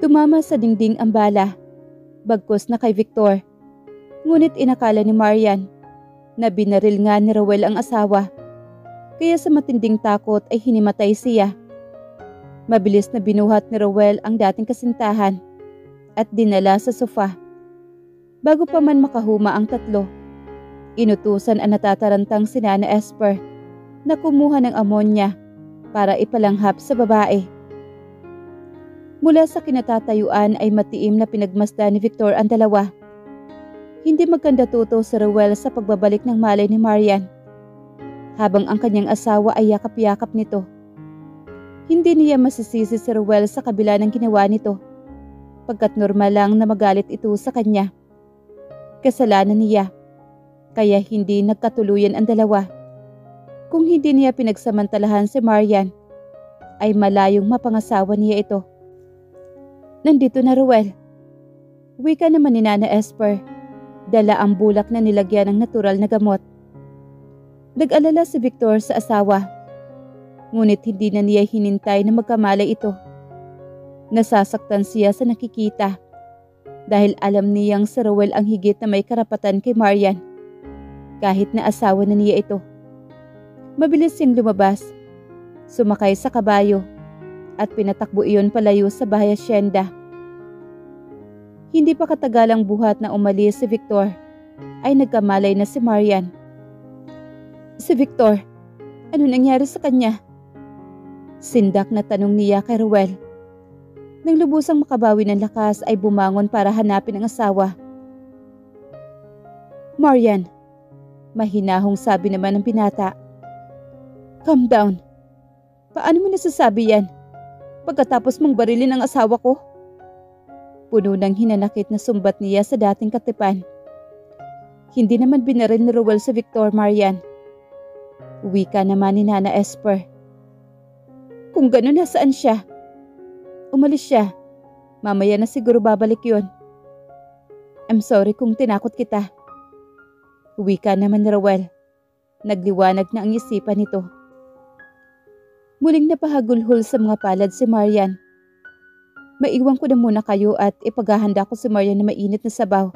Tumama sa dingding ang bala, bagkus na kay Victor. Ngunit inakala ni Marian na binaril nga ni Rowel ang asawa, kaya sa matinding takot ay hinimatay siya. Mabilis na binuhat ni Rowel ang dating kasintahan at dinala sa sofa. Bago pa man makahuma ang tatlo, inutusan ang natatarantang si Nana Esper na kumuha ng amonya para ipalanghap sa babae. Mula sa kinatatayuan ay matiim na pinagmasdan ni Victor ang dalawa. Hindi magkanda tuto si Rowel sa pagbabalik ng malay ni Marian, habang ang kanyang asawa ay yakap-yakap nito. Hindi niya masisisi si Rowel sa kabila ng ginawa nito, pagkat normal lang na magalit ito sa kanya. Kasalanan niya, kaya hindi nagkatuluyan ang dalawa. Kung hindi niya pinagsamantalahan si Marian, ay malayong mapangasawa niya ito. Nandito na Rowel. Wika naman ni Nana Esper. Dala ang bulak na nilagyan ng natural na gamot. Nag-alala si Victor sa asawa. Ngunit hindi na niya hinintay na magkamalay ito. Nasasaktan siya sa nakikita. Dahil alam niyang si Rowel ang higit na may karapatan kay Marian. Kahit na asawa na niya ito. Mabilis siyang lumabas. Sumakay sa kabayo. At pinatakbo iyon palayo sa bahay hasyenda. Hindi pa katagalang buhat na umalis si Victor, ay nagkamalay na si Marian. Si Victor, ano nangyari sa kanya? Sindak na tanong niya kay Rowel. Nang lubusang makabawi ng lakas ay bumangon para hanapin ang asawa. Marian, mahinahong sabi naman ng binata. Calm down. Paano mo nasasabi yan? Pagkatapos mong barilin ang asawa ko? Puno ng hinanakit na sumbat niya sa dating katipan. Hindi naman binaril ni Rowel si Victor, Marian. Wika naman ni Nana Esper. Kung gano'n, nasaan siya? Umalis siya. Mamaya na siguro babalik yun. I'm sorry kung tinakot kita. Wika naman ni Rowel. Nagliwanag na ang isipan nito. Muling napahagulhol sa mga palad si Marian. Maiwan ko na muna kayo at ipaghahanda ko si Marian na mainit na sabaw.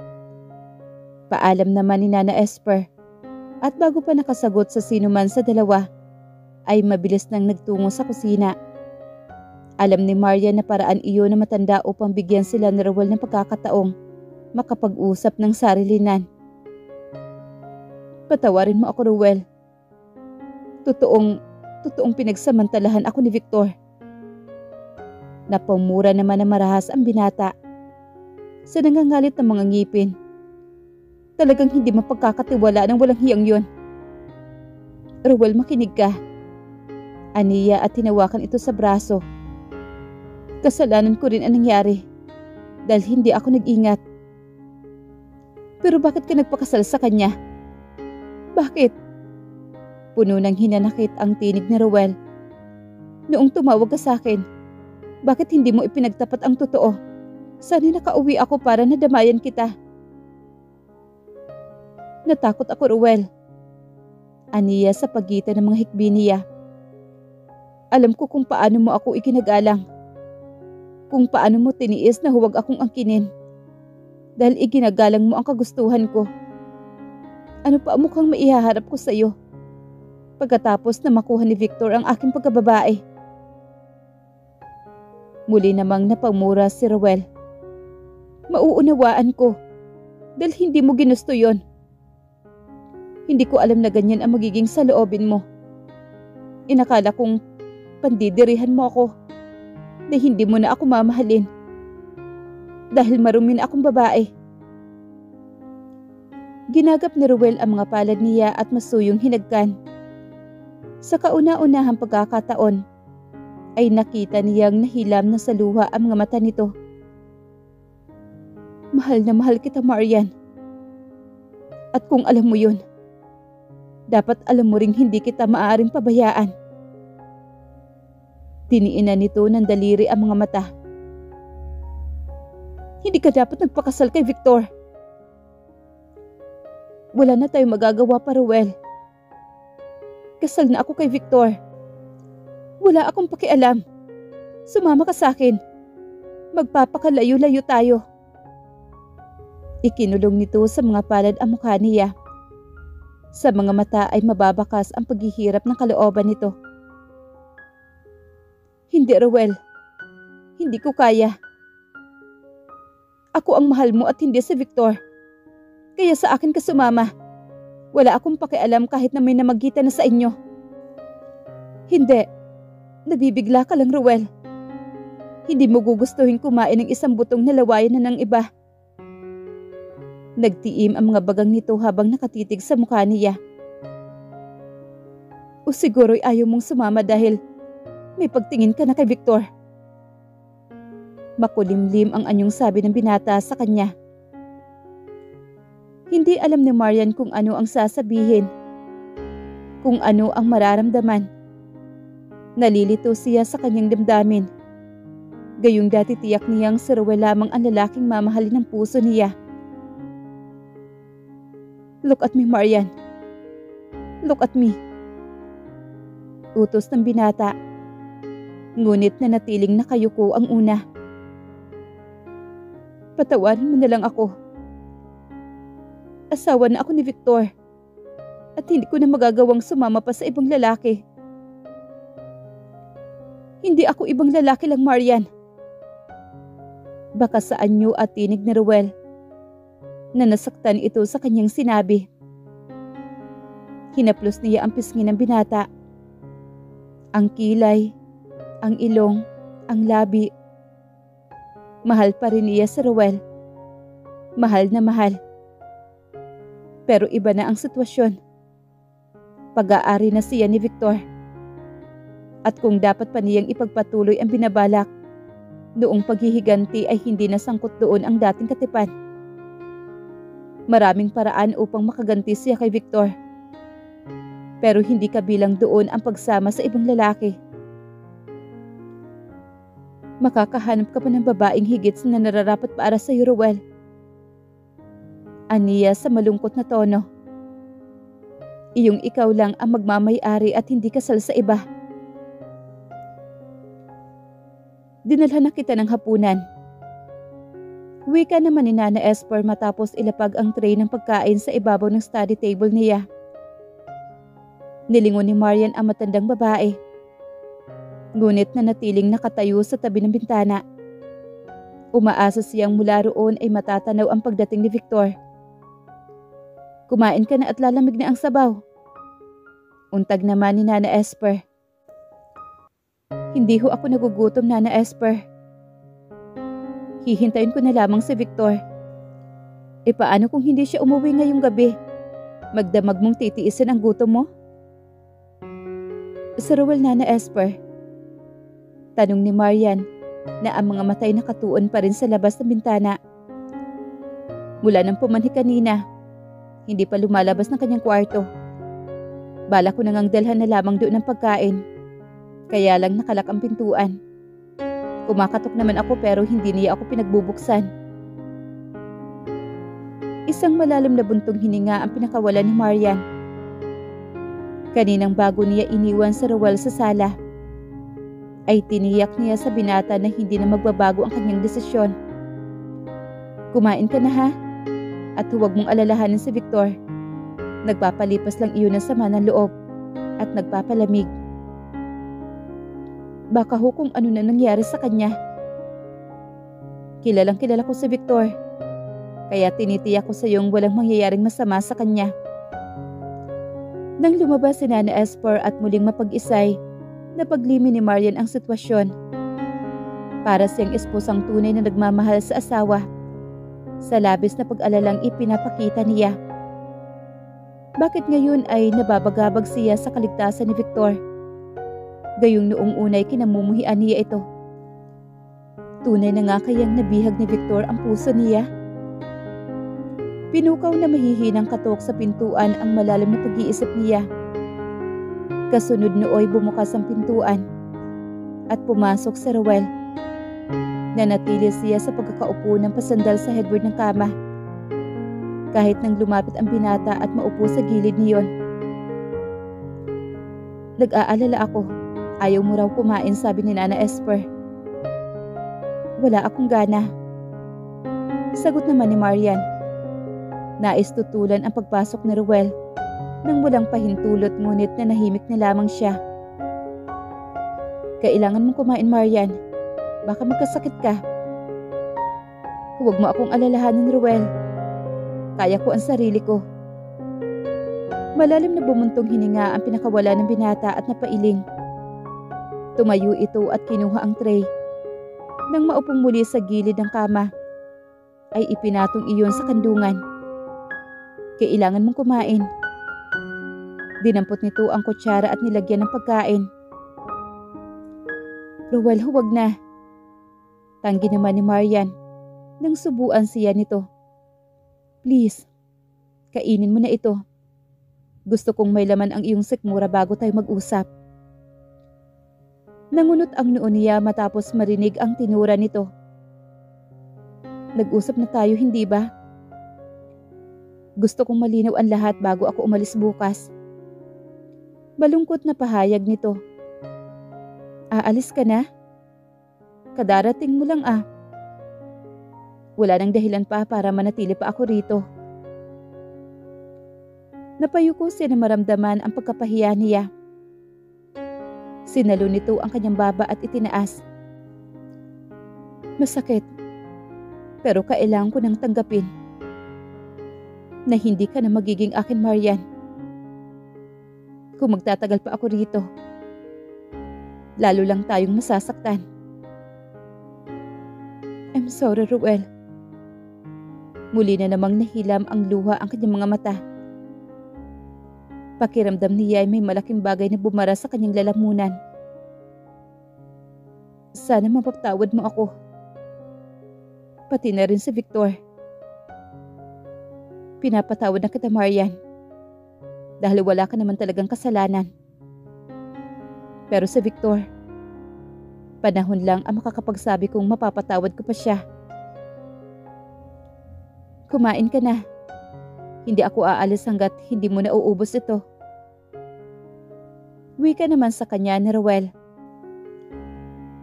Paalam naman ni Nana Esper. At bago pa nakasagot sa sino man sa dalawa, ay mabilis nang nagtungo sa kusina. Alam ni Marian na paraan iyon na matanda upang bigyan sila ni Rowel ng pagkakataong makapag-usap ng sarilinan. Patawarin mo ako, Rowel. Totoong pinagsamantalahan ako ni Victor. Napamura naman na marahas ang binata. Sa nangangalit ng mga ngipin. Talagang hindi mapagkakatiwala ng walang hiyang yun. Rowel, makinig ka. Aniya at hinawakan ito sa braso. Kasalanan ko rin ang nangyari. Dahil hindi ako nag-ingat. Pero bakit ka nagpakasal sa kanya? Bakit? Puno ng hinanakit ang tinig ni Rowel. Noong tumawag ka sa akin, bakit hindi mo ipinagtapat ang totoo? Sana'y nakauwi ako para nadamayan kita. Natakot ako, Rowel. Aniya sa pagitan ng mga hikbi niya. Alam ko kung paano mo ako ikinagalang. Kung paano mo tiniis na huwag akong angkinin. Dahil iginagalang mo ang kagustuhan ko. Ano pa mukhang maihaharap ko sa iyo? Pagkatapos na makuha ni Victor ang aking pagkababae. Muli namang napamura si Rowel. Mauunawaan ko dahil hindi mo ginusto yon. Hindi ko alam na ganyan ang magiging saloobin mo. Inakala kong pandidirihan mo ako na hindi mo na ako mamahalin dahil marumi na akong babae. Ginagap ni Rowel ang mga palad niya at masuyong hinagkan. Sa kauna-unahang pagkakataon, ay nakita niyang nahilam na sa luha ang mga mata nito. Mahal na mahal kita, Marian. At kung alam mo yun, dapat alam mo ring hindi kita maaaring pabayaan. Diniinan nito ng daliri ang mga mata. Hindi ka dapat nagpakasal kay Victor. Wala na tayong magagawa pa, Rowel. Kasal na ako kay Victor. Wala akong pakialam. Sumama ka sa akin. Magpapakalayo-layo tayo. Ikinulong nito sa mga palad ang mukha niya. Sa mga mata ay mababakas ang paghihirap ng kalooban nito. Hindi, Rowel. Hindi ko kaya. Ako ang mahal mo at hindi si Victor. Kaya sa akin ka sumama. Wala akong pakialam kahit na may namagitan na sa inyo. Hindi. Nabibigla ka lang, Rowel. Hindi mo gugustuhin kumain ng isang butong na lawayan na ng iba. Nagtiim ang mga bagang nito habang nakatitig sa mukha niya. O siguro'y ayaw mong sumama dahil may pagtingin ka na kay Victor. Makulimlim ang anyong sabi ng binata sa kanya. Hindi alam ni Marian kung ano ang sasabihin, kung ano ang mararamdaman. Nalilito siya sa kanyang damdamin. Gayong dati tiyak niyang si Rowel lamang ang lalaking mamahalin ng puso niya. Look at me, Marian. Look at me. Utos ng binata. Ngunit nanatiling nakayuko ang una. Patawarin mo na lang ako. Asawa na ako ni Victor. At hindi ko na magagawang sumama pa sa ibang lalaki. Hindi ako ibang lalaki lang, Marian. Baka sa anyo at tinig ni Rowel na nasaktan ito sa kanyang sinabi. Hinaplos niya ang pisngi ng binata. Ang kilay, ang ilong, ang labi. Mahal pa rin niya si Rowel. Mahal na mahal. Pero iba na ang sitwasyon. Pag-aari na siya ni Victor. At kung dapat pa niyang ipagpatuloy ang binabalak, noong paghihiganti ay hindi nasangkot doon ang dating katipan. Maraming paraan upang makaganti siya kay Victor. Pero hindi kabilang doon ang pagsama sa ibang lalaki. Makakahanap ka pa ng babaeng higit na nararapat para sa iyo, Rowel. Aniya sa malungkot na tono. Iyong ikaw lang ang magmamay-ari at hindi kasal sa iba. Dinalhan na kita ng hapunan. Wika naman ni Nana Esper matapos ilapag ang tray ng pagkain sa ibabaw ng study table niya. Nilingon ni Marian ang matandang babae. Ngunit nanatiling nakatayo sa tabi ng bintana. Umaasa siyang mula roon ay matatanaw ang pagdating ni Victor. Kumain ka na at lalamig na ang sabaw. Untag naman ni Nana Esper. Hindi ho ako nagugutom, Nana Esper. Hihintayin ko na lamang si Victor. E paano kung hindi siya umuwi ngayong gabi? Magdamag mong titiisin ang gutom mo? Sir Rowel, Nana Esper. Tanong ni Marian na ang mga matay nakatuon pa rin sa labas ng bintana. Mula nang pumanhi kanina, hindi pa lumalabas ng kanyang kwarto. Bala ko nang dalhan na lamang doon ng pagkain. Kaya lang nakalak ang pintuan. Kumakatok naman ako pero hindi niya ako pinagbubuksan. Isang malalim na buntong hininga ang pinakawalan ni Marian. Kaninang bago niya iniwan si Rowel sa sala, ay tiniyak niya sa binata na hindi na magbabago ang kanyang desisyon. Kumain ka na ha? At huwag mong alalahanin si Victor. Nagpapalipas lang iyon ng sama ng loob at nagpapalamig. Baka ho kung ano na nangyari sa kanya. Kilalang kilala ko si Victor. Kaya tinitiyak ko sa iyong walang mangyayaring masama sa kanya. Nang lumabas si Nana Esper at muling mapag-isay, napaglimi ni Marian ang sitwasyon. Para siyang esposang tunay na nagmamahal sa asawa. Sa labis na pag-alalang ipinapakita niya. Bakit ngayon ay nababagabag siya sa kaligtasan ni Victor? Gayong noong unay kinamumuhian niya ito. Tunay na nga kayang nabihag ni Victor ang puso niya. Pinukaw na mahihinang katok sa pintuan ang malalim na pag-iisip niya. Kasunod nooy bumukas ang pintuan at pumasok si Rowel. Nanatili siya sa pagkakaupo ng pasandal sa headboard ng kama. Kahit nang lumapit ang binata at maupo sa gilid niyon. Nag-aalala ako. Ayaw mo raw kumain, sabi ni Nana Esper. Wala akong gana. Sagot naman ni Marian. Nais tutulan ang pagpasok ni Ruel nang walang pahintulot, ngunit nanahimik na lamang siya. Kailangan mong kumain, Marian. Baka magkasakit ka. Huwag mo akong alalahanin, Ruel. Kaya ko ang sarili ko. Malalim na bumuntong hininga ang pinakawala ng binata at napailing. Tumayo ito at kinuha ang tray. Nang maupong muli sa gilid ng kama, ay ipinatong iyon sa kandungan. Kailangan mong kumain. Dinampot nito ang kutsara at nilagyan ng pagkain. Ruel, huwag na. Tanggi naman ni Marian nang subuan siya nito. Please, kainin mo na ito. Gusto kong may laman ang iyong sikmura bago tayo mag-usap. Nangunot ang noo niya matapos marinig ang tinura nito. Nag-usap na tayo, hindi ba? Gusto kong malinaw ang lahat bago ako umalis bukas. Malungkot na pahayag nito. Aalis ka na? Kadarating mo lang ah. Wala nang dahilan pa para manatili pa ako rito. Napayuko siya na maramdaman ang pagkapahiya niya. Sinalo nito ang kanyang baba at itinaas. Masakit. Pero kailangan ko nang tanggapin na hindi ka na magiging akin, Marian. Kung magtatagal pa ako rito, lalo lang tayong masasaktan. I'm sorry, Ruel. Muli na namang nahilam ang luha ang kanyang mga mata. Pakiramdam niya ay may malaking bagay na bumara sa kanyang lalamunan. Sana mapatawad mo ako. Pati na rin si Victor. Pinapatawad na kita, Marian. Dahil wala ka naman talagang kasalanan. Pero si Victor, panahon lang ang makakapagsabi kong mapapatawad ko pa siya. Kumain ka na. Hindi ako aalis hanggat hindi mo na uubos ito. Wika naman sa kanya ni Ruel.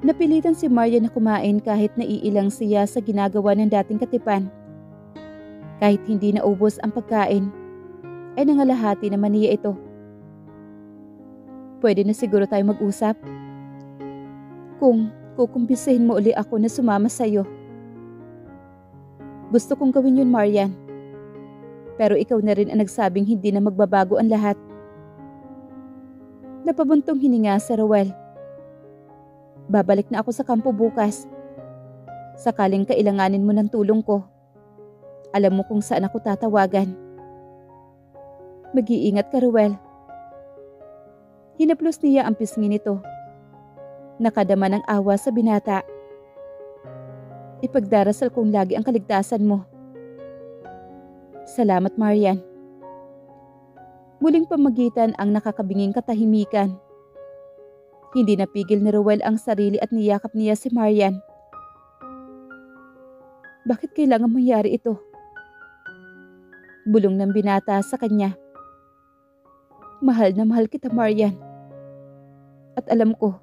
Napilitan si Marian na kumain kahit naiilang siya sa ginagawa ng dating katipan. Kahit hindi naubos ang pagkain, ay nangalahati naman niya ito. Pwede na siguro tayo mag-usap? Kung kukumbisahin mo uli ako na sumama sa'yo. Gusto kong gawin yun, Marian. Pero ikaw na rin ang nagsabing hindi na magbabago ang lahat. Napabuntong hininga si Ruel. Babalik na ako sa kampo bukas. Sakaling kailanganin mo ng tulong ko, alam mo kung saan ako tatawagan. Mag-iingat ka, Ruel. Hinaplos niya ang pisngi nito. Nakadama ng awa sa binata. Ipagdarasal kong lagi ang kaligtasan mo. Salamat, Marian. Muling pamagitan ang nakakabinging katahimikan. Hindi napigil ni Ruel ang sarili at niyakap niya si Marian. Bakit kailangan mangyari ito? Bulong ng binata sa kanya. Mahal na mahal kita, Marian. At alam ko,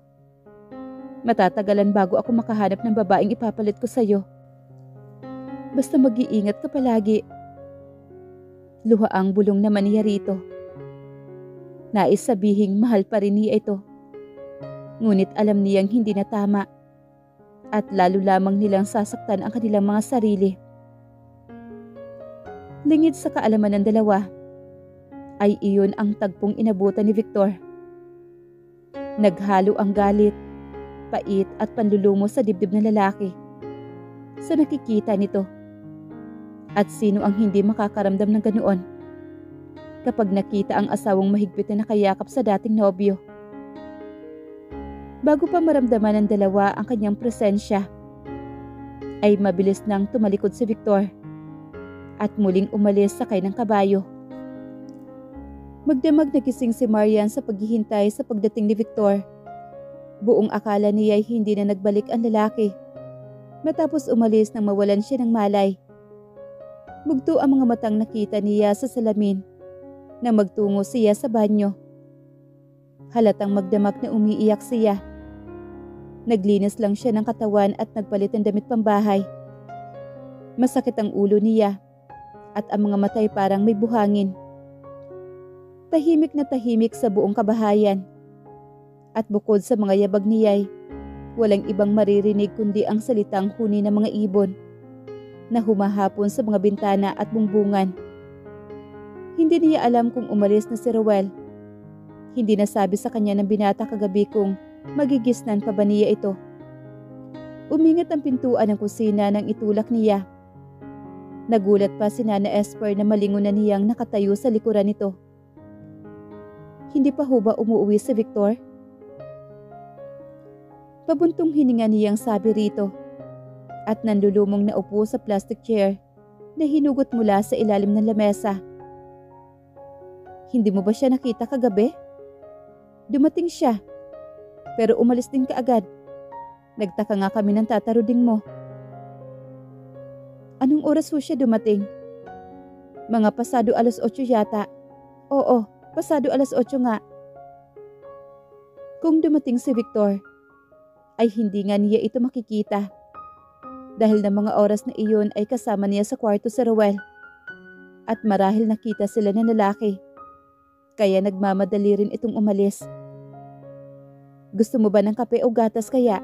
matatagalan bago ako makahanap ng babaeng ipapalit ko sa'yo. Basta mag-iingat ka palagi. Luha ang bulong naman niya rito. Nais sabihing mahal pa rin niya ito. Ngunit alam niyang hindi na tama. At lalo lamang nilang sasaktan ang kanilang mga sarili. Lingid sa kaalaman ng dalawa, ay iyon ang tagpong inabutan ni Victor. Naghalo ang galit, pait at panlulumo sa dibdib ng lalaki sa nakikita nito. At sino ang hindi makakaramdam ng ganoon kapag nakita ang asawang mahigpit na nakayakap sa dating nobyo? Bago pa maramdaman ng dalawa ang kanyang presensya, ay mabilis nang tumalikod si Victor at muling umalis sakay ng kabayo. Magdamag nagising si Marian sa paghihintay sa pagdating ni Victor. Buong akala niya ay hindi na nagbalik ang lalaki. Matapos umalis nang mawalan siya ng malay. Bugto ang mga matang nakita niya sa salamin na magtungo siya sa banyo. Halatang magdamag na umiiyak siya. Naglinis lang siya ng katawan at nagpalit ng damit pambahay. Masakit ang ulo niya at ang mga matay parang may buhangin. Tahimik na tahimik sa buong kabahayan. At bukod sa mga yabag niya'y walang ibang maririnig kundi ang salitang huni ng mga ibon na humahapon sa mga bintana at bungbungan. Hindi niya alam kung umalis na si Rowell. Hindi nasabi sa kanya ng binata kagabi kung magigisnan pa ba niya ito. Umingat ang pintuan ng kusina nang itulak niya. Nagulat pa si Nana Esper na malingon na niyang nakatayo sa likuran nito. Hindi pa ho ba umuwi si Victor? Pabuntong hininga niyang sabi rito at nanlulumong na upo sa plastic chair na hinugot mula sa ilalim ng lamesa. Hindi mo ba siya nakita kagabi? Dumating siya, pero umalis din kaagad. Nagtaka nga kami ng tataruding mo. Anong oras ho siya dumating? Mga pasado 8:00 yata. Oo, pasado 8:00 nga. Kung dumating si Victor, ay hindi nga niya ito makikita. Dahil ng mga oras na iyon ay kasama niya sa kwarto si Rowell. At marahil nakita sila ng lalaki. Kaya nagmamadali rin itong umalis. Gusto mo ba ng kape o gatas kaya?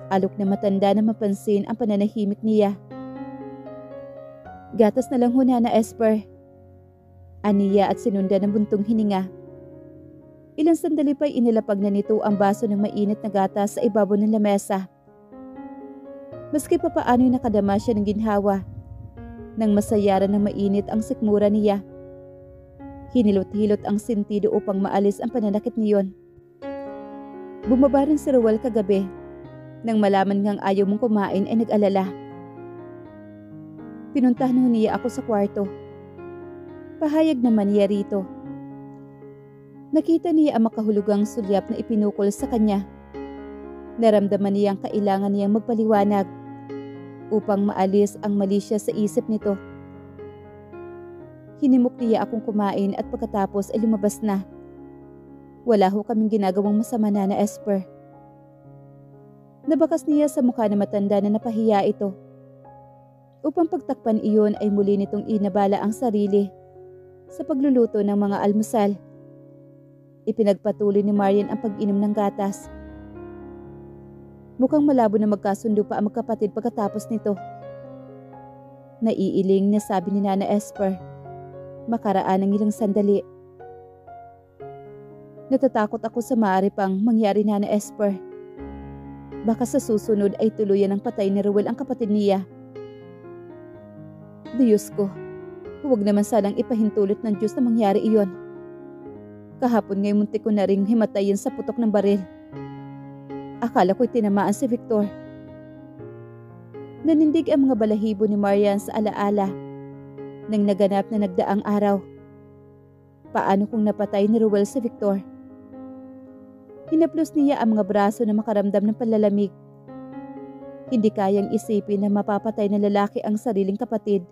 Alok na matanda na mapansin ang pananahimik niya. Gatas na lang ho, Nana Esper. Aniya at sinunda ng buntong hininga. Ilang sandali pa'y inilapag na nito ang baso ng mainit na gatas sa ibabaw ng lamesa. Maski pa paano'y nakadama siya ng ginhawa nang masayaran ng mainit ang sikmura niya. Hinilot-hilot ang sentido upang maalis ang pananakit niyon. Bumaba rin si Rowell kagabi. Nang malaman ngang ayaw mong kumain ay nag-alala. Pinuntahan niya ako sa kwarto. Pahayag naman niya rito. Nakita niya ang makahulugang sulyap na ipinukol sa kanya. Naramdaman niyang kailangan niyang magpaliwanag upang maalis ang mali siya sa isip nito. Hinimok niya akong kumain at pagkatapos ay lumabas na. Wala ho kaming ginagawang masama, Nana Esper. Nabakas niya sa mukha na matanda na napahiya ito. Upang pagtakpan iyon ay muli nitong inabala ang sarili sa pagluluto ng mga almusal. Ipinagpatuloy ni Marian ang pag-inom ng gatas. Mukhang malabo na magkasundo pa ang magkapatid pagkatapos nito. Naiiling na sabi ni Nana Esper. Makaraan ng ilang sandali. Natatakot ako sa maaari pang mangyari, Nana Esper. Baka sa susunod ay tuluyan ng patay ni Rowell ang kapatid niya. Diyos ko, huwag naman sanang ipahintulot ng Diyos na mangyari iyon. Kahapon nga'y muntik ko na ring himatayin sa putok ng baril. Akala ko'y tinamaan si Victor. Nanindig ang mga balahibo ni Marian sa alaala nang naganap na nagdaang araw. Paano kung napatay ni Rowell si Victor? Hinaplos niya ang mga braso na makaramdam ng panlalamig. Hindi kayang isipin na mapapatay ng lalaki ang sariling kapatid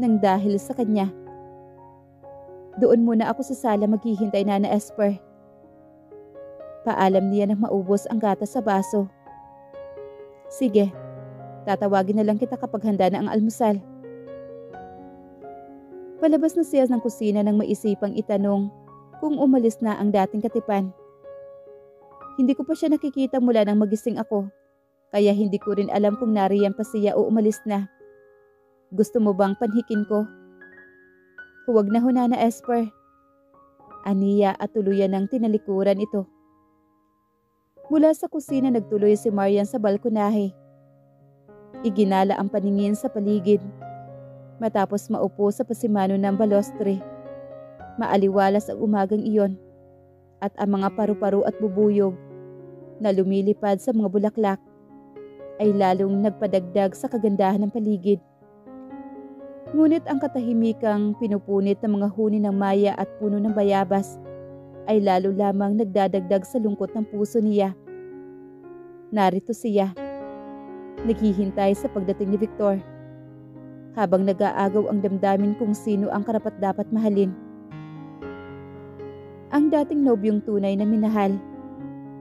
nang dahil sa kanya. Doon muna ako sa sala maghihintay, Nana Esper. Paalam niya nang maubos ang gatas sa baso. Sige, tatawagin na lang kita kapag handa na ang almusal. Palabas na siya ng kusina nang maisipang itanong kung umalis na ang dating katipan. Hindi ko pa siya nakikita mula nang magising ako, kaya hindi ko rin alam kung nariyan pa siya o umalis na. Gusto mo bang panhikin ko? Huwag na ho, Nana Esper. Aniya at tuluyan ng tinalikuran ito. Mula sa kusina nagtuloy si Marian sa balkonahe. Iginala ang paningin sa paligid. Matapos maupo sa pasimano ng balostre. Maaliwalas ang umagang iyon at ang mga paru-paro at bubuyog na lumilipad sa mga bulaklak ay lalong nagpadagdag sa kagandahan ng paligid. Ngunit ang katahimikang pinupunit ng mga huni ng maya at puno ng bayabas ay lalo lamang nagdadagdag sa lungkot ng puso niya. Narito siya, naghihintay sa pagdating ni Victor, habang nag-aagaw ang damdamin kung sino ang karapat-dapat mahalin. Ang dating nobyong tunay na minahal,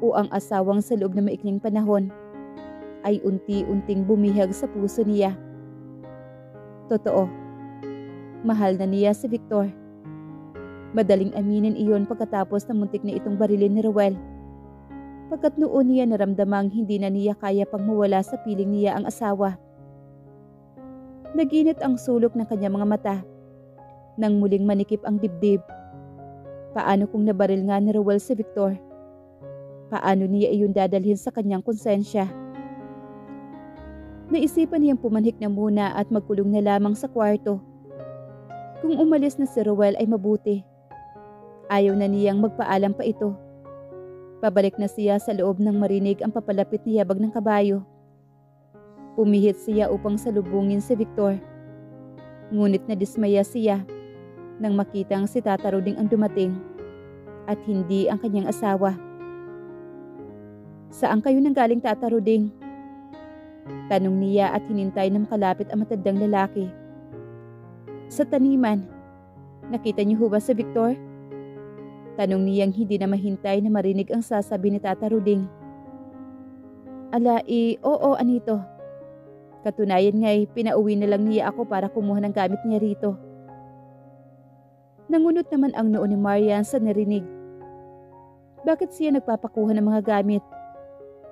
o ang asawang sa loob ng maikling panahon ay unti-unting bumihag sa puso niya. Totoo, mahal na niya si Victor. Madaling aminin iyon pagkatapos na muntik na itong barilin ni Ruel. Pagkat noon niya naramdamang hindi na niya kaya pang mawala sa piling niya ang asawa. Naginit ang sulok ng kanyang mga mata nang muling manikip ang dibdib. Paano kung nabaril nga ni Ruel si Victor? Paano niya iyon dadalhin sa kanyang konsensya? Naisipan niyang pumanhik na muna at magkulong na lamang sa kwarto. Kung umalis na si Ruel ay mabuti. Ayaw na niyang magpaalam pa ito. Pabalik na siya sa loob nang marinig ang papalapit na yabag ng kabayo. Pumihit siya upang salubungin si Victor. Ngunit nadismaya siya nang makitang si Tata Ruding ang dumating at hindi ang kanyang asawa. Saan kayo nanggaling, Tata Ruding? Tanong niya at hinintay na makalapit ang matandang lalaki. Sa taniman. Nakita niyo ba si Victor? Tanong niyang hindi na mahintay na marinig ang sasabi ni Tata Ruding. Oo Anito. Katunayan nga'y pinauwi na lang niya ako para kumuha ng gamit niya rito. Nangunot naman ang noo ni Marian sa narinig. Bakit siya nagpapakuha ng mga gamit?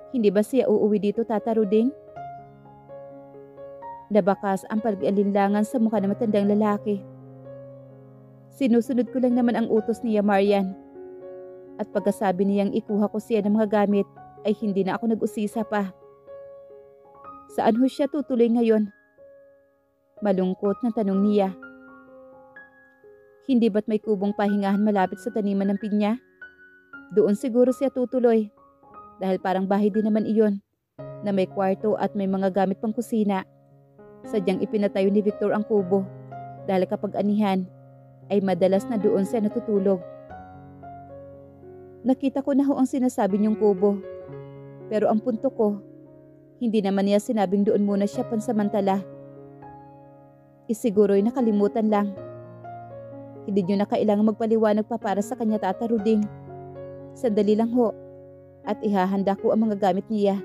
Hindi ba siya uuwi dito, Tata Ruding? Nabakas ang pag-alinlangan sa mukha ng matandang lalaki. Sinusunod ko lang naman ang utos niya, Marian. At pagkasabi niyang ikuha ko siya ng mga gamit, ay hindi na ako nag-usisa pa. Saan ho siya tutuloy ngayon? Malungkot na tanong niya. Hindi ba't may kubong pahingahan malapit sa taniman ng pinya? Doon siguro siya tutuloy. Dahil parang bahay din naman iyon, na may kwarto at may mga gamit pang kusina. Sadyang ipinatayo ni Victor ang kubo, dahil kapag anihan, ay madalas na doon siya natutulog. Nakita ko na ho ang sinasabi niyong kubo. Pero ang punto ko, hindi naman niya sinabing doon muna siya pansamantala. Isiguro'y nakalimutan lang. Hindi niyo na kailangang magpaliwanag pa para sa kanya, Tata Ruding. Sandali lang ho, at ihahanda ko ang mga gamit niya.